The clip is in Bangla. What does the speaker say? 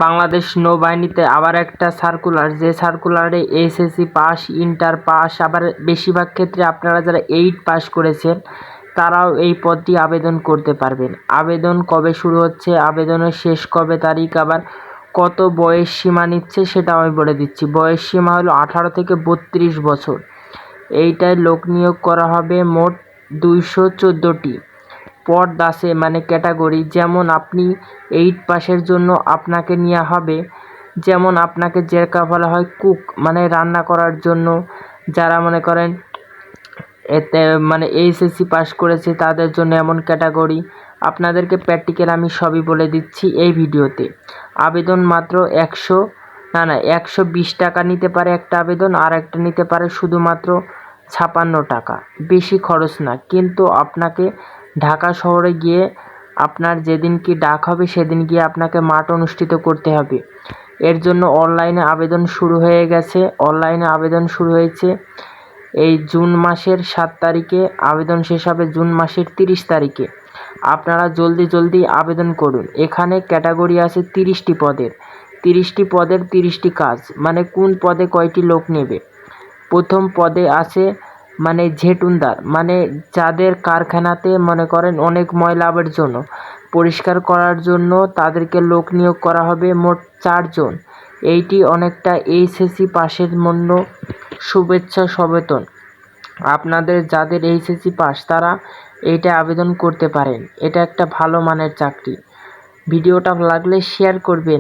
বাংলাদেশ নৌবাহিনীতে আবার একটা সার্কুলার, যে সার্কুলারে এসএসসি পাস, ইন্টার পাস, আবার বেশিরভাগ ক্ষেত্রে আপনারা যারা 8 পাস করেছেন তারাও এই পদটি আবেদন করতে পারবেন। আবেদন কবে শুরু হচ্ছে, আবেদনের শেষ কবে তারিখ, আবার কত বয়স সীমা নিচ্ছে সেটা আমি বলে দিচ্ছি। বয়স সীমা হলো 18 থেকে 32 বছর। এইটায় লোক নিয়োগ করা হবে মোট 214টি। পদ আছে মানে ক্যাটাগরি, যেমন আপনি 8 পাসের জন্য আপনাকে নেওয়া হবে, যেমন আপনাকে যেটা বলা হয় কুক, মানে রান্না করার জন্য। যারা মনে করেন এতে মানে এইচএসসি পাস করেছে তাদের জন্য এমন ক্যাটাগরি। আপনাদেরকে প্র্যাকটিক্যাল আমি সবই বলে দিচ্ছি এই ভিডিওতে। আবেদন মাত্র 120 টাকা নিতে পারে একটা আবেদন, আর একটা নিতে পারে শুধুমাত্র 56 টাকা। বেশি খরচ না, কিন্তু আপনাকে ঢাকা শহরে গিয়ে আপনার যেদিন কি ডাক হবে সেদিন গিয়ে আপনাকে মাঠ অনুষ্ঠিত করতে হবে। এর জন্য অনলাইনে আবেদন শুরু হয়ে গেছে, অনলাইনে আবেদন শুরু হয়েছে এই জুন মাসের 7 তারিখে, আবেদন শেষ হবে জুন মাসের 30 তারিখে। আপনারা জলদি আবেদন করুন। এখানে ক্যাটাগরি আছে 30টি পদের, 30টি পদের 30টি কাজ, মানে কোন পদে কয়টি লোক নেবে। প্রথম পদে আছে মানে ঝেটুনদার, মানে যাদের কারখানাতে মনে করেন অনেক ময়লা আবর্জনা পরিষ্কার করার জন্য তাদেরকে লোক নিয়োগ করা হবে, মোট 4 জন। এইটি অনেকটা এইচএসসি পাশের মূল্য শুভেচ্ছা সবেতন। আপনাদের যাদের এইচএসসি পাস তারা এইটা আবেদন করতে পারেন। এটা একটা ভালো মানের চাকরি। ভিডিওটা লাগলে শেয়ার করবেন।